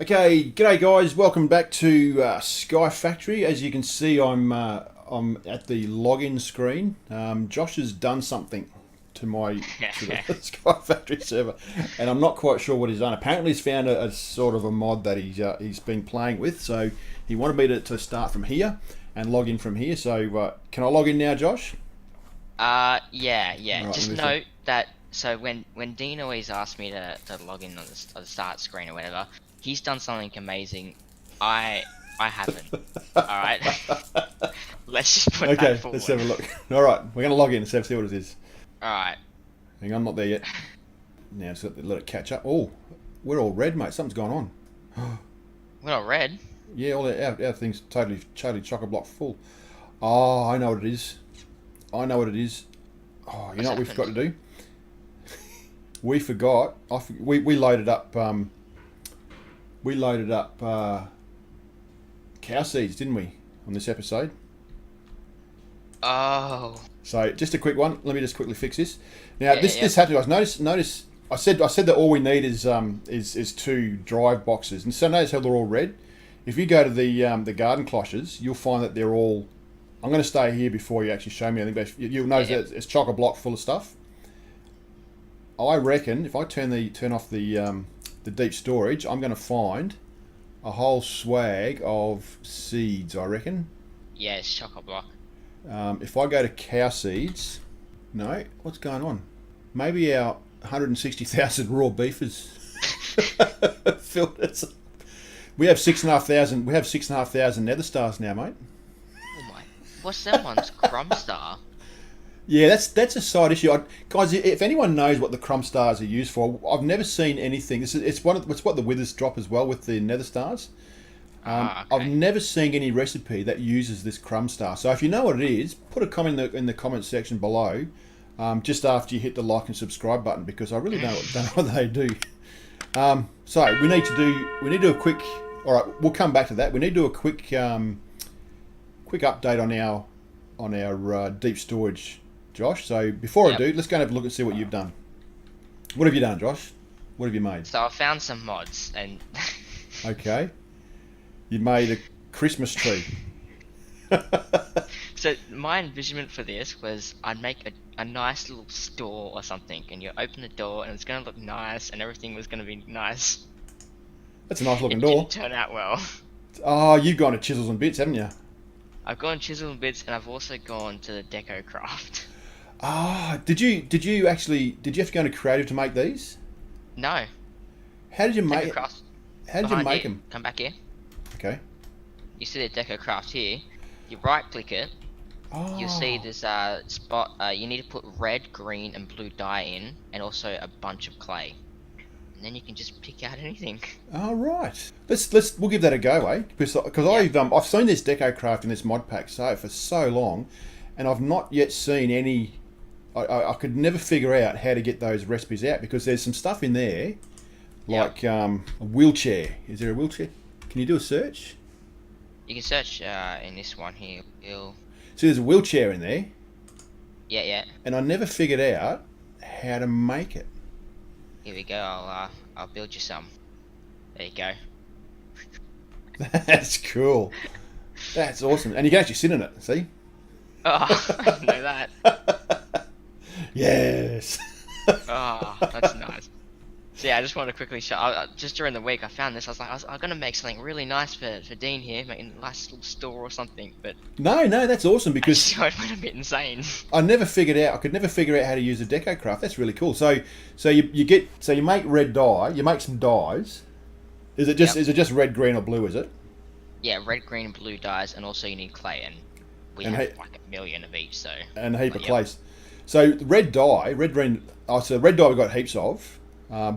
Okay, g'day guys. Welcome back to SkyFactory. As you can see, I'm at the login screen. Josh has done something to my to the SkyFactory server, and I'm not quite sure what he's done. Apparently, he's found a sort of a mod that he's been playing with. So he wanted me to start from here and log in from here. So can I log in now, Josh? Yeah. Right, Just note that. So when Dean always asks me to log in on the start screen or whatever, he's done something amazing. I haven't. All right. Let's just put that forward. Let's have a look. All right, we're gonna log in and see what it is. All right. Hang on, I'm not there yet. Now just let it catch up. Oh, we're all red, mate. Something's going on. We're not red. Yeah, all our things totally chock-a-block full. Oh, I know what it is. Oh, you know what we forgot to do? We forgot. We loaded up. We loaded up cow seeds, didn't we, on this episode? Oh. So just a quick one. Let me just quickly fix this. Now this happened to us. Notice. I said that all we need is two drive boxes, and so notice how they're all red. If you go to the garden cloches, you'll find that they're all. I'm going to stay here before you actually show me anything, but you'll notice that it's chock-a-block full of stuff. I reckon if I turn off the deep storage, I'm going to find a whole swag of seeds. I reckon. Yeah, it's chock-a-block. If I go to cow seeds, no, what's going on? Maybe our 160,000 raw beefers filled us. We have 6,500. We have 6,500 nether stars now, mate. Oh my! What's that one's crumb star? Yeah, that's a side issue, guys. If anyone knows what the crumb stars are used for, I've never seen anything. It's what the withers drop as well with the nether stars. Okay. I've never seen any recipe that uses this crumb star. So if you know what it is, put a comment in the comment section below, just after you hit the like and subscribe button, because I really don't know what they do. So we need to do a quick. All right, we'll come back to that. We need to do a quick update on our deep storage, Josh. So before I do, let's go and have a look and see what you've done. What have you done, Josh? What have you made? So I found some mods and. Okay. You made a Christmas tree. So my envisionment for this was I'd make a nice little store or something, and you open the door and it's going to look nice and everything was going to be nice. That's a nice looking It door. didn't turn out well. Oh, you've gone to Chisels and Bits, haven't you? I've gone Chisel and Bits, and I've also gone to the Deco Craft. Ah, did you have to go into creative to make these? No. How did you make Deco it? Craft. How did you make them? Come back here. Okay. You see the Deco Craft here. You right click it. Oh. You'll see this spot. You need to put red, green, and blue dye in, and also a bunch of clay. And then you can just pick out anything. Oh, right. We'll give that a go, eh? Because I've seen this Deco Craft in this mod pack for so long, and I've not yet seen any. I could never figure out how to get those recipes out, because there's some stuff in there, like a wheelchair. Is there a wheelchair? Can you do a search? You can search in this one here. So there's a wheelchair in there. Yeah. And I never figured out how to make it. Here we go. I'll build you some. There you go. That's cool. That's awesome. And you can actually sit in it, see? Oh, I didn't know that. Yes. Oh, that's nice. So yeah, I just wanted to quickly show. Just during the week, I found this. I was like, I'm gonna make something really nice for Dean here, making a nice little store or something. But no, that's awesome, because it went a bit insane. I could never figure out how to use a Deco Craft. That's really cool. So you make red dye. You make some dyes. Is it just red, green, or blue? Is it? Yeah, red, green, and blue dyes, and also you need clay, and we have like 1 million of each. So and a heap of clay. So red dye, red, green. Oh, so red dye we've got heaps of.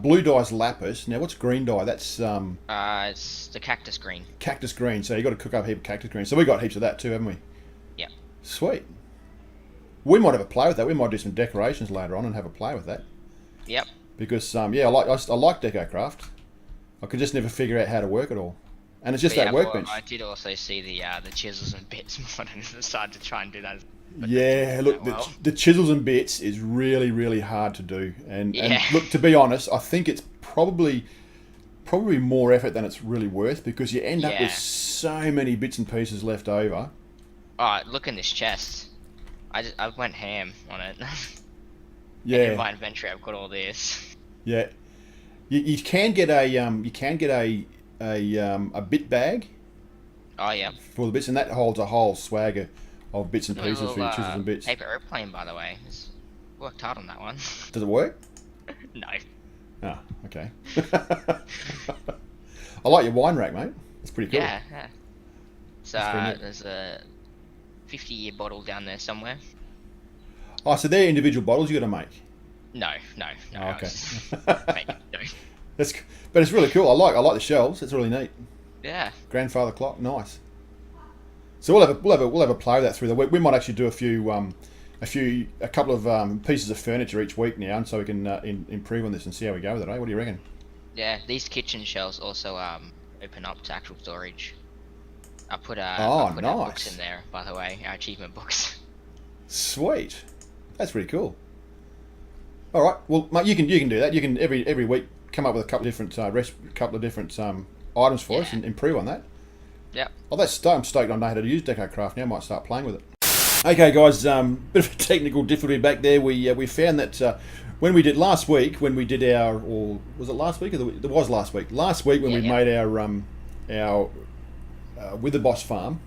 Blue dye's lapis. Now, what's green dye? That's it's the cactus green. Cactus green. So you got to cook up a heap of cactus green. So we got heaps of that too, haven't we? Yeah. Sweet. We might have a play with that. We might do some decorations later on and have a play with that. Yep. Because I like Deco Craft. I could just never figure out how to work it all. And it's just that workbench. Well, I did also see the chisels and bits mod, and decided to try and do that. Yeah, look, the chisels and bits is really, really hard to do. And look, to be honest, I think it's probably probably more effort than it's really worth, because you end up Yeah. with so many bits and pieces left over. Oh, look in this chest. I went ham on it. And Yeah, in my inventory, I've got all this. yeah. You can get a bit bag Oh yeah. for the bits, and that holds a whole swagger of bits and My pieces little, for your chisels and bits. paper airplane, by the way. It's worked hard on that one. Does it work? No. Oh, okay. I like your wine rack, mate. It's pretty cool. Yeah, yeah. So That's pretty neat. there's a 50-year bottle down there somewhere. Oh, so they're individual bottles you got to make. No. Oh, I okay. was making do. But it's really cool. I like the shelves. It's really neat. Yeah. Grandfather clock, nice. So we'll have a play of that through the week. We might actually do a couple of pieces of furniture each week now, and so we can improve on this and see how we go with it. Eh? What do you reckon? Yeah, these kitchen shelves also open up to actual storage. I put our books nice. in there, by the way, our achievement books. Sweet, that's pretty cool. All right, well, mate, you can do that. You can every week come up with a couple of different items for us and improve on that. Yep. Oh, I'm stoked I know how to use DecoCraft now. I might start playing with it. Okay, guys, bit of a technical difficulty back there. We found that when we did last week, when we did or was it last week? It was last week. Last week when we made our with the Boss farm,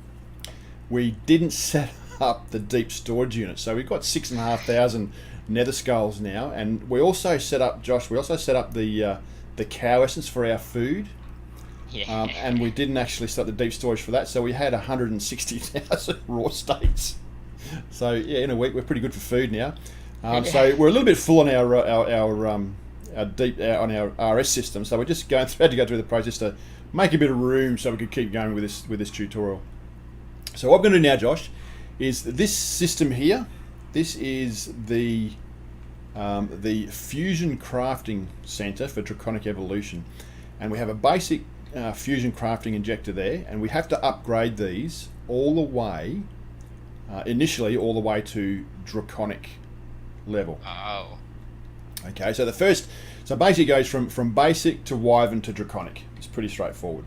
we didn't set up the deep storage unit. So we've got 6,500 nether skulls now, and we also set up, Josh. We also set up the cow essence for our food. Yeah. And we didn't actually start the deep storage for that, so we had 160,000 raw steaks. So yeah, in a week we're pretty good for food now. So we're a little bit full on our deep on our RS system. So we're just had to go through the process to make a bit of room so we could keep going with this tutorial. So what I'm going to do now, Josh, is this system here. This is the Fusion Crafting Center for Draconic Evolution, and we have a basic Fusion Crafting injector there, and we have to upgrade these all the way, initially all the way to Draconic level. Oh. Okay, so basically it goes from basic to Wyvern to Draconic. It's pretty straightforward.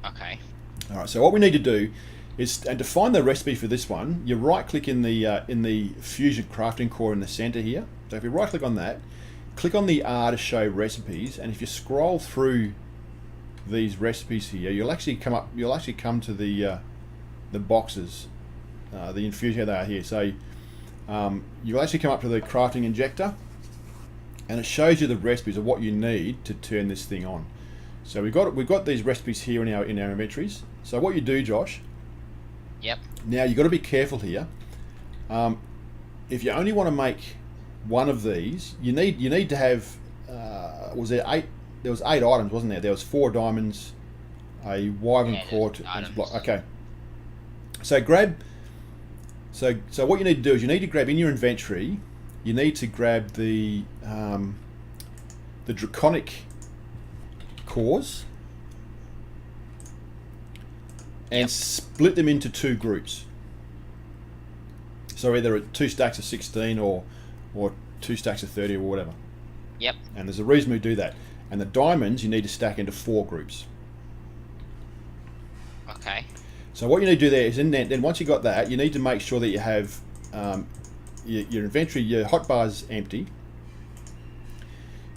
Okay. All right, so what we need to do is, and to find the recipe for this one, you right click in the Fusion Crafting core in the center here. So if you right click on that, click on the R to show recipes, and if you scroll through these recipes here, you'll actually come to the boxes, the infusion. Here they are here. So you'll actually come up to the crafting injector, and it shows you the recipes of what you need to turn this thing on. So we've got these recipes here in our inventories. So what you do, Josh. Yep. Now you've got to be careful here. If you only want to make one of these, you need to have. Was there 8? There was 8 items, wasn't there? There was 4 diamonds, a wyvern core, and a block. Okay. So what you need to do is you need to grab in your inventory. You need to grab the Draconic cores and split them into 2 groups. So either 2 stacks of 16 or 2 stacks of 30 or whatever. Yep. And there's a reason we do that. And the diamonds you need to stack into 4 groups. Okay. So what you need to do there is, then once you got that, you need to make sure that you have your inventory, your hotbars empty.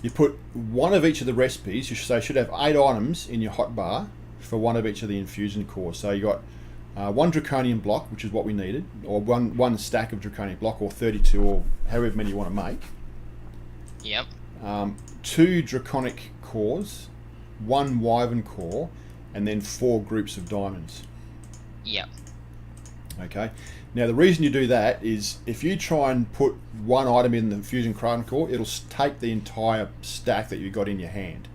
You put one of each of the recipes. You should have 8 items in your hotbar for one of each of the infusion cores. So you got 1 draconian block, which is what we needed, or one stack of draconian block, or 32, or however many you want to make. Yep. 2 draconic cores, 1 wyvern core, and then 4 groups of diamonds. Yep. Okay. Now the reason you do that is if you try and put one item in the fusion crafting core, it'll take the entire stack that you've got in your hand.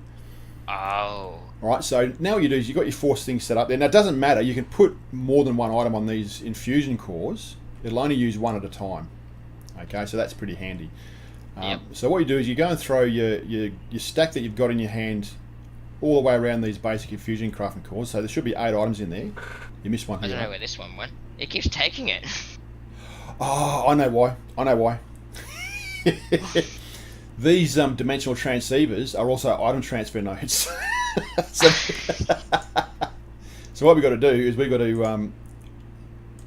Oh. All right. So now what you do is you've got your 4 things set up there. Now it doesn't matter. You can put more than one item on these infusion cores. It'll only use one at a time. Okay. So that's pretty handy. Yep. So what you do is you go and throw your stack that you've got in your hand all the way around these basic infusion crafting cores. So there should be 8 items in there. You missed one here. I don't know where this one went. It keeps taking it. Oh, I know why. These dimensional transceivers are also item transfer nodes. so, so what we've got to do is we've got to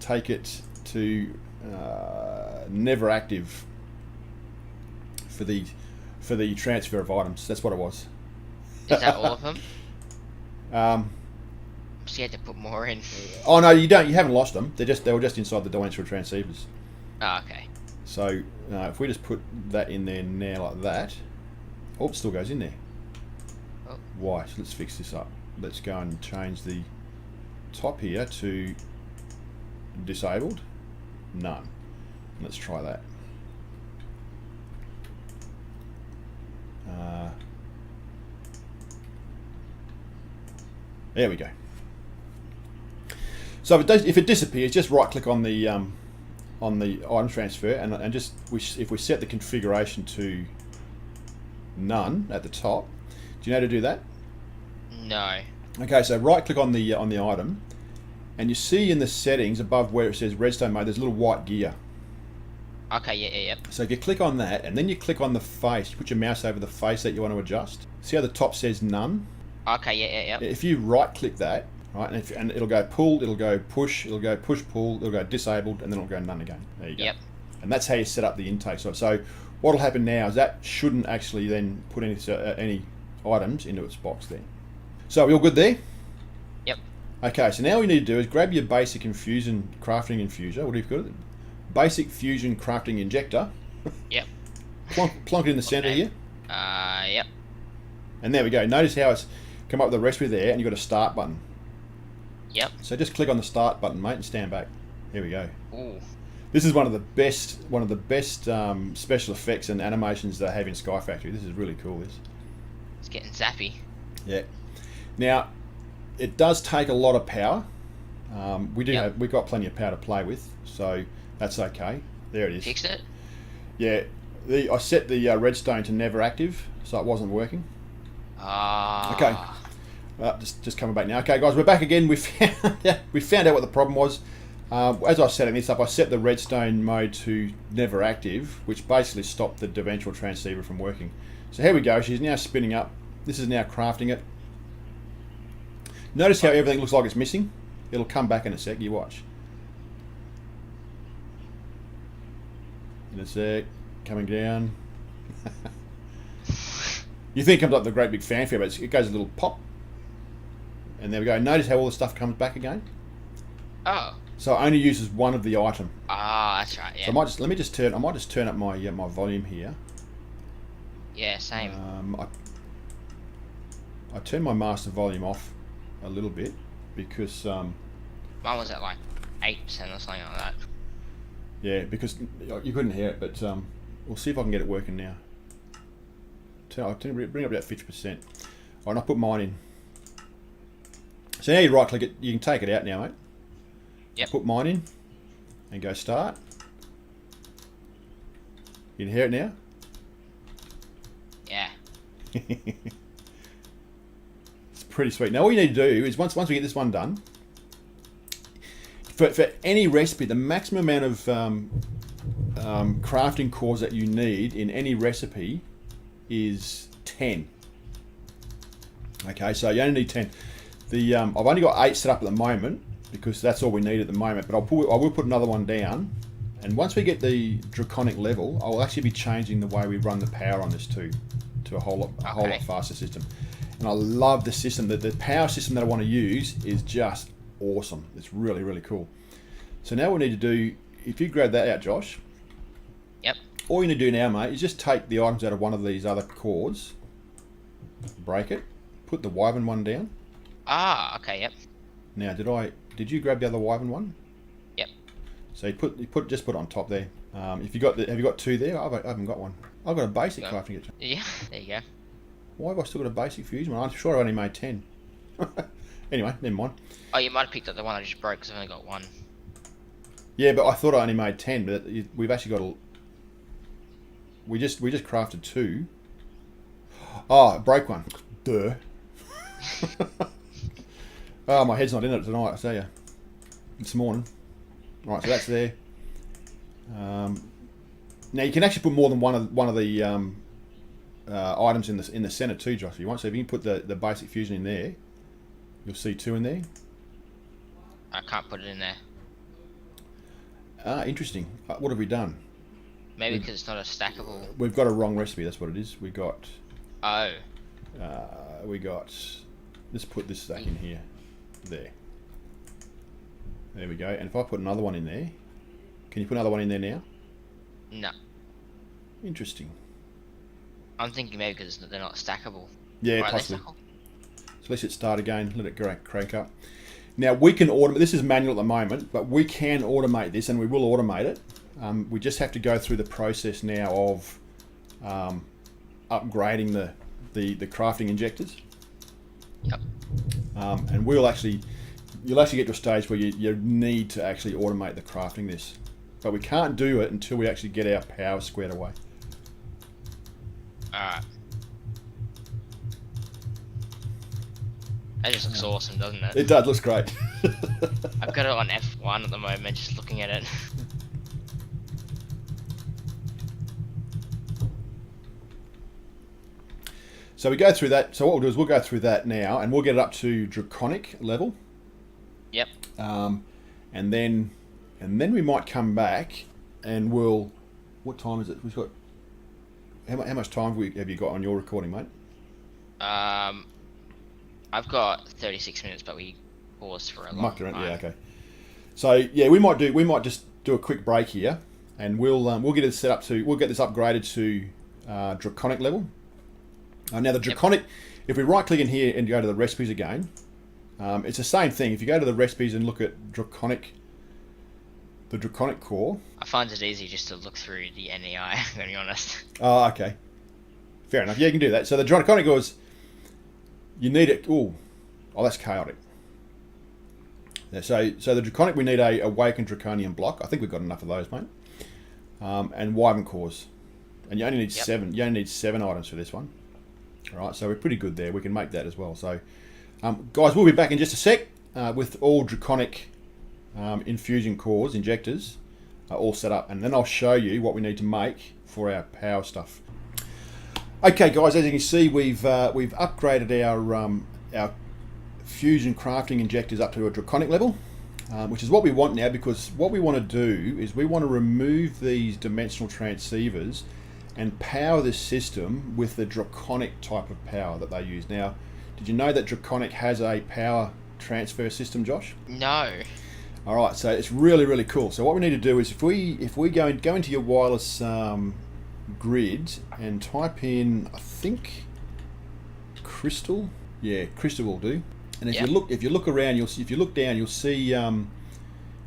take it to never active for the transfer of items. That's what it was. Is that all of them? Um, I'm scared to put more in. oh no, you don't. You haven't lost them. They were just inside the dimensional transceivers. Oh, okay. So if we just put that in there now like that, oh, it still goes in there. Oh. Why? So let's fix this up. Let's go and change the top here to disabled. None. Let's try that. There we go. So if it disappears, just right click on the item transfer and just if we set the configuration to none at the top. Do you know how to do that? No. Okay, so right click on the item, and you see in the settings above where it says redstone mode, there's a little white gear. Okay, yeah. So if you click on that, and then you click on the face, you put your mouse over the face that you want to adjust. See how the top says none? Okay, yeah. If you right click that, right, and it'll go pull, it'll go push, it'll go push pull, it'll go disabled, and then it'll go none again. There you go. Yep. And that's how you set up the intake. So what'll happen now is that shouldn't actually then put any items into its box there. So we all good there? Yep. Okay, so now what you need to do is grab your basic infusion crafting infuser. What do you call it? Basic fusion crafting injector. Yep. Plonk it in the center here. Yep. And there we go. Notice how it's come up with the recipe there, and you've got a start button. Yep. So just click on the start button, mate, and stand back. Here we go. Ooh. This is one of the best special effects and animations they have in SkyFactory. This is really cool. This. It's getting zappy. Yeah. Now, it does take a lot of power. We've got plenty of power to play with, so that's okay. There it is. Fixed it? Yeah. I set the redstone to never active, so it wasn't working. Okay. Just coming back now. Okay, guys, we're back again. We found out what the problem was. As I was setting this up, I set the redstone mode to never active, which basically stopped the dimensional transceiver from working. So here we go. She's now spinning up. This is now crafting it. Notice how everything looks like it's missing. It'll come back in a sec. You watch. In a sec. Coming down. You think it comes up with a great big fanfare, but it goes a little pop. And there we go. Notice how all the stuff comes back again? Oh. So it only uses one of the item. Ah, that's right, yeah. So I might just turn up my my volume here. Yeah, same. I turned my master volume off a little bit because Mine was at like 8% or something like that. yeah, because you couldn't hear it, but we'll see if I can get it working now. I'll bring up about 50%. Alright, and I'll put mine in. So now you right click it, you can take it out now, mate. Yep. Put mine in and go start. You can hear it now? Yeah. It's pretty sweet. Now all you need to do is once we get this one done, for any recipe, the maximum amount of crafting cores that you need in any recipe is 10. Okay, so you only need 10. I've only got 8 set up at the moment because that's all we need at the moment, but I will put another one down, and once we get the Draconic level, I will actually be changing the way we run the power on this to a whole lot faster system. And I love the system. The power system that I want to use is just awesome. It's really, really cool. So now what we need to do, if you grab that out, Josh. Yep. All you need to do now, mate, is just take the items out of one of these other cords, break it, put the Wyvern one down. Ah, okay, yep. Now, did you grab the other Wyvern one? Yep. So just put it on top there. Have you got 2 there? I haven't got one. I've got a basic crafting kit. Yeah, there you go. Why have I still got a basic fusion one? I'm sure I only made 10. Anyway, never mind. Oh, you might have picked up the one I just broke because I've only got 1. Yeah, but I thought I only made 10. But we've actually got we just crafted 2. Oh, I broke one. Duh. Oh, my head's not in it tonight, I tell you. This morning. Right, so that's there. Now you can actually put more than one of the items in the center too, Josh. If you want, so if you can put the basic fusion in there, you'll see 2 in there. I can't put it in there. Ah, interesting. What have we done? Maybe because it's not a stackable. We've got a wrong recipe. That's what it is. We got. Oh. We got. Let's put this stack in here. There. There we go. And if I put another one in there, can you put another one in there now? No. Interesting. I'm thinking maybe because they're not stackable. Yeah, Right, possibly. So let's hit start again. Let it crank up. Now we can automate. This is manual at the moment, but we can automate this, and we will automate it. We just have to go through the process now of upgrading the crafting injectors. Yep. And you'll actually get to a stage where you need to actually automate the crafting this, but we can't do it until we actually get our power squared away. Alright. That just looks awesome, doesn't it? It does. Looks great. I've got it on F1 at the moment, just looking at it. So we go through that. So what we'll do is we'll go through that now, and we'll get it up to Draconic level. Yep. And then we might come back, and we'll. What time is it? We've got. How much time have you got on your recording, mate? I've got 36 minutes, but we paused for a long time. Yeah, okay. So yeah, we might just do a quick break here, and we'll get it set up to. We'll get this upgraded to Draconic level. Now the Draconic, if we right click in here and go to the recipes again, it's the same thing. If you go to the recipes and look at Draconic, the Draconic core. I find it easy just to look through the NEI, I'm going to be honest. Oh, okay. Fair enough. Yeah, you can do that. So the Draconic cores, you need it. Oh, that's chaotic. Yeah, so the Draconic, we need a Awakened Draconian block. I think we've got enough of those, mate. And Wyvern cores. And you only need 7. You only need 7 items for this one. All right, so we're pretty good there. We can make that as well. So, guys, we'll be back in just a sec with all Draconic infusion cores, injectors, all set up, and then I'll show you what we need to make for our power stuff. Okay, guys, as you can see, we've upgraded our fusion crafting injectors up to a Draconic level, which is what we want now, because what we want to do is we want to remove these dimensional transceivers and power this system with the Draconic type of power that they use. Now, did you know that Draconic has a power transfer system, Josh? No. All right, so it's really, really cool. So what we need to do is if we go into your wireless grid and type in, I think, crystal. Yeah, crystal will do. And if you look around, you'll see. If you look down, you'll see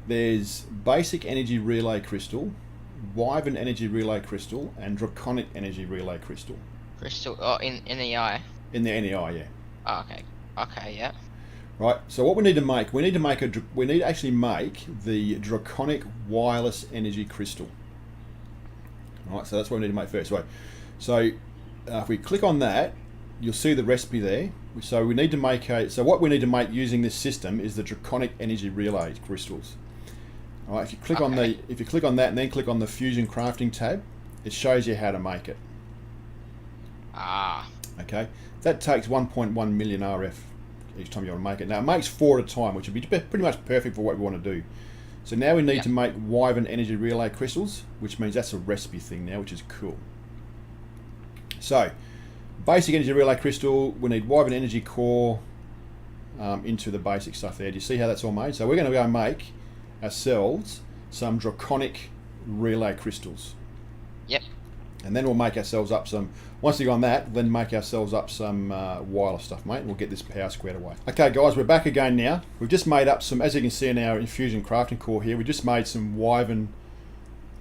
there's basic energy relay crystal, Wyvern energy relay crystal, and Draconic energy relay crystal. Crystal. Oh, in NEI. In the NEI, yeah. Oh, okay. Okay, yeah. Right. So what we need to make, we need to actually make the Draconic wireless energy crystal. All right. So that's what we need to make first. Right. So if we click on that, you'll see the recipe there. So we need to make what we need to make using this system is the Draconic energy relay crystals. All right. If you click on that and then click on the fusion crafting tab, it shows you how to make it. Ah. Okay. That takes 1.1 million RF each time you want to make it. Now it makes 4 at a time, which would be pretty much perfect for what we want to do. So now we need to make Wyvern energy relay crystals, which means that's a recipe thing now, which is cool. So basic energy relay crystal, we need Wyvern energy core into the basic stuff there. Do you see how that's all made? So we're going to go make ourselves some Draconic relay crystals. Yep. And then we'll make ourselves up some, once we've done that, then make ourselves up some wireless stuff, mate, and we'll get this power squared away. Okay, guys, we're back again now. We've just made up some, as you can see in our infusion crafting core here, we just made some Wyvern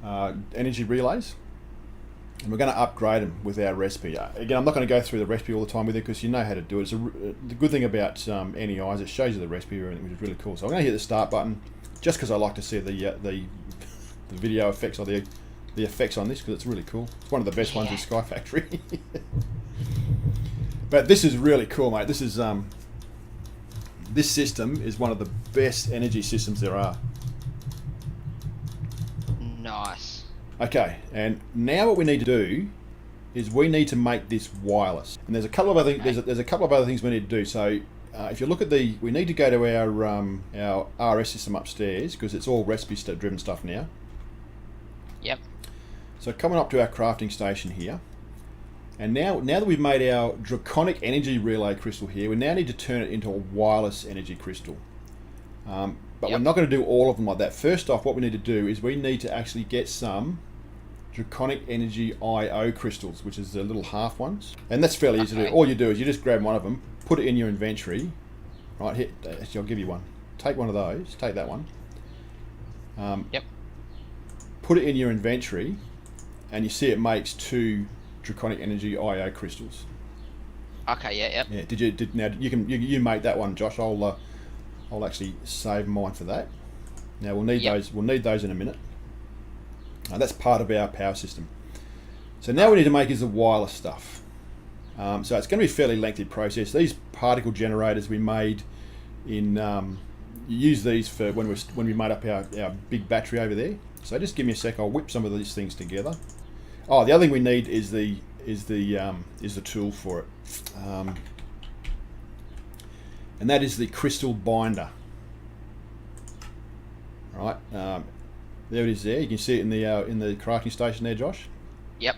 energy relays, and we're going to upgrade them with our recipe. Again, I'm not going to go through the recipe all the time with you because you know how to do it. The good thing about NEI is it shows you the recipe, which is really cool. So I'm going to hit the start button just because I like to see the video effects or the effects on this because it's really cool. It's one of the best ones in SkyFactory. But this is really cool, mate. This is this system is one of the best energy systems there are. Nice. Okay, and now what we need to do is we need to make this wireless. And there's a couple of other things. There's a couple of other things we need to do. So if you look at we need to go to our RS system upstairs because it's all recipe driven stuff now. Yep. So coming up to our crafting station here, and now that we've made our Draconic energy relay crystal here, we now need to turn it into a wireless energy crystal. But we're not going to do all of them like that. First off, what we need to do is we need to actually get some Draconic energy IO crystals, which is the little half ones, and that's fairly easy to do. All you do is you just grab one of them, put it in your inventory. Right here, actually, I'll give you one. Take one of those. Take that one. Yep. Put it in your inventory, and you see it makes 2 Draconic energy IO crystals. Okay. Yeah. Yep. Yeah. Now you make that one, Josh. I'll actually save mine for that. Now we'll need those. We'll need those in a minute. That's part of our power system. So now we need to make is the wireless stuff. So it's going to be a fairly lengthy process. These particle generators we made in you use these for when we made up our big battery over there. So just give me a sec. I'll whip some of these things together. Oh, the other thing we need is the tool for it. And that is the crystal binder. Right, there it is. There you can see it in the crafting station there, Josh. Yep.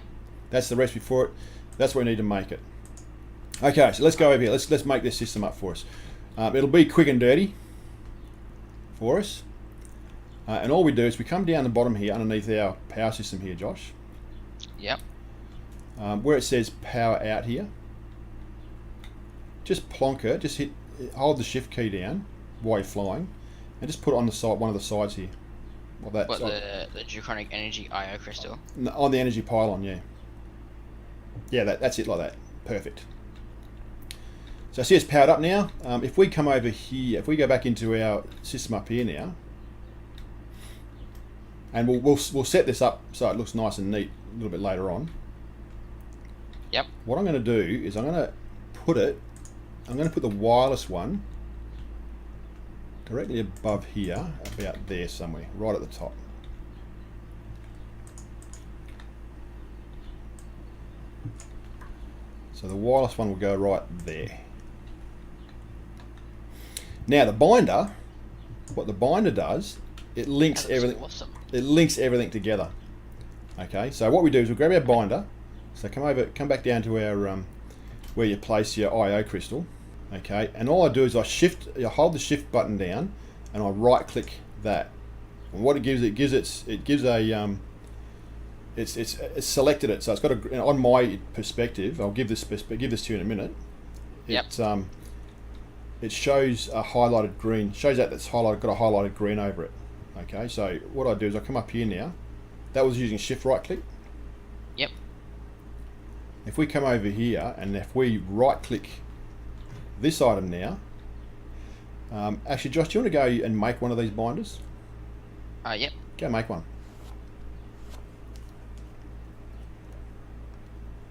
That's the recipe for it. That's what we need to make it. Okay, so let's go over here. Let's make this system up for us. It'll be quick and dirty for us. And all we do is we come down the bottom here underneath our power system here, Josh. Yep. Where it says power out here, just plonk it. Just hold the shift key down while you're flying, and just put it on the side, one of the sides here. What the Draconic energy IO crystal? On the energy pylon, yeah. Yeah, that's it like that. Perfect. So see it's powered up now. If we come over here, if we go back into our system up here now, and we'll set this up so it looks nice and neat a little bit later on. Yep. What I'm going to do is I'm going to put the wireless one directly above here, about there somewhere, right at the top. So the wireless one will go right there. Now the binder, what the binder does, it links everything. Awesome. It links everything together. Okay, so what we do is we grab our binder. So come back down to our where you place your IO crystal. Okay, and all I do is I hold the shift button down, and I right click that. And what it gives it's selected it. So it's got on my perspective. I'll give this to you in a minute. It shows a highlighted green. Shows that's highlighted, got a highlighted green over it. Okay, so what I do is I come up here now. That was using shift right click. Yep. If we come over here and if we right click this item now, actually Josh, do you want to go and make one of these binders? Yep. Go make one.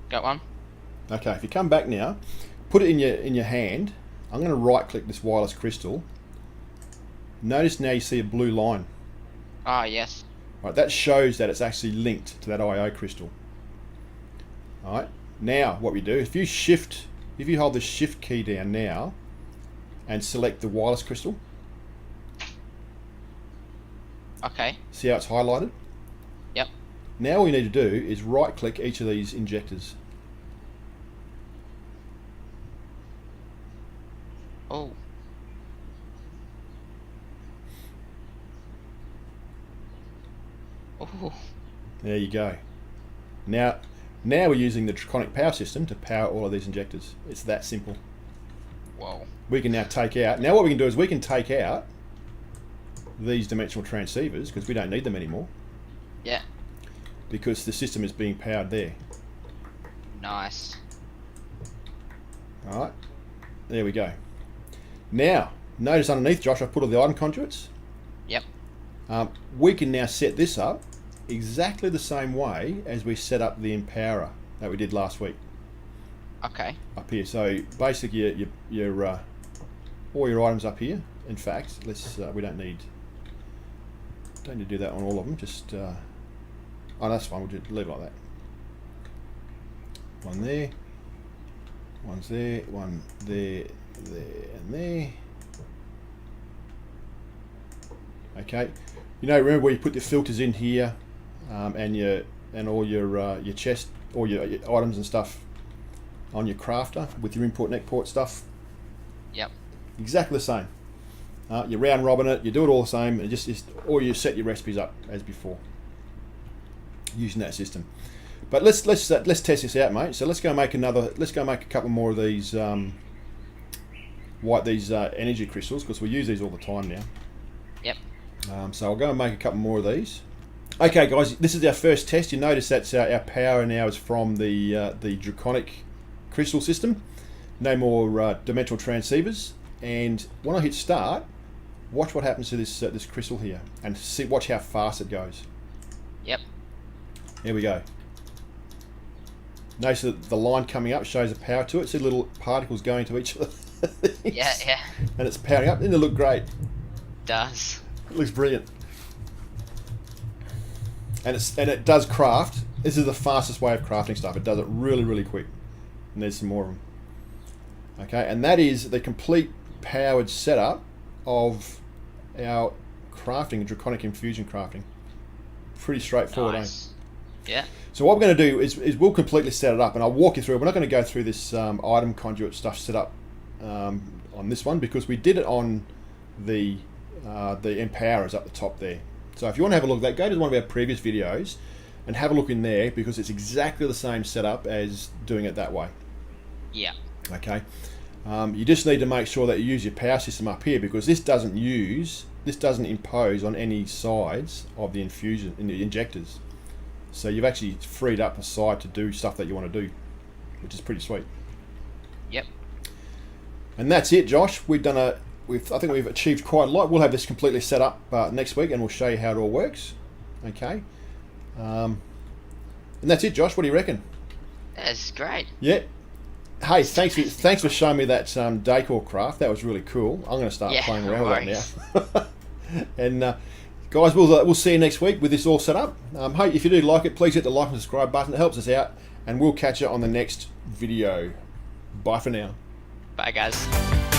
Got one. Okay, if you come back now, put it in your hand. I'm going to right click this wireless crystal. Notice now you see a blue line. Yes. Right, that shows that it's actually linked to that IO crystal. Alright, now what we do, if you hold the shift key down now and select the wireless crystal. Okay. See how it's highlighted? Yep. Now all you need to do is right click each of these injectors. Oh. Oh. There you go. Now we're using the Draconic power system to power all of these injectors. It's that simple. Whoa. We can now take out. Now what we can do is we can take out these dimensional transceivers because we don't need them anymore. Yeah. Because the system is being powered there. Nice. Alright. There we go. Now, notice underneath, Josh, I've put all the item conduits. Yep. We can now set this up exactly the same way as we set up the Empowerer that we did last week. Okay. Up here. So basically, your all your items up here. In fact, we don't need to do that on all of them. Just oh, that's fine. We'll just leave it like One there. One's there. One there, and there. Okay. You know, remember where you put the filters in here, and all your chest, all your items and stuff on your crafter with your import and export stuff. Yep. Exactly the same. You round robin it. You do it all the same, and or you set your recipes up as before using that system. But let's test this out, mate. So let's go make a couple more of these energy crystals, because we use these all the time now. Yep. So I'll go and make a couple more of these. Okay, guys, this is our first test. You notice that's our power now is from the Draconic crystal system. No more dimensional transceivers. And when I hit start, watch what happens to this crystal here, and watch how fast it goes. Yep. Here we go. Notice that the line coming up shows the power to it. See little particles going to each of the things. Yeah. And it's powering up. Doesn't it look great? Does. It looks brilliant. And it does craft. This is the fastest way of crafting stuff. It does it really, really quick. And there's some more of them. Okay, and that is the complete powered setup of our crafting, Draconic infusion crafting. Pretty straightforward, Nice. Yeah. So what we're going to do is we'll completely set it up, and I'll walk you through it. We're not going to go through this item conduit stuff set up on this one, because we did it on the empowerers up the top there. So if you want to have a look at that, go to one of our previous videos and have a look in there, because it's exactly the same setup as doing it that way. Yeah. Okay. You just need to make sure that you use your power system up here, because this doesn't impose on any sides of the injectors. So you've actually freed up a side to do stuff that you want to do, which is pretty sweet. Yep. And that's it, Josh. I think we've achieved quite a lot. We'll have this completely set up next week, and we'll show you how it all works. Okay. And that's it, Josh. What do you reckon? That's great. Yeah. Hey, thanks for showing me that decor craft. That was really cool. I'm going to start playing around with that now. And guys, we'll see you next week with this all set up. Hey, if you do like it, please hit the like and subscribe button. It helps us out, and we'll catch you on the next video. Bye for now. Bye, guys.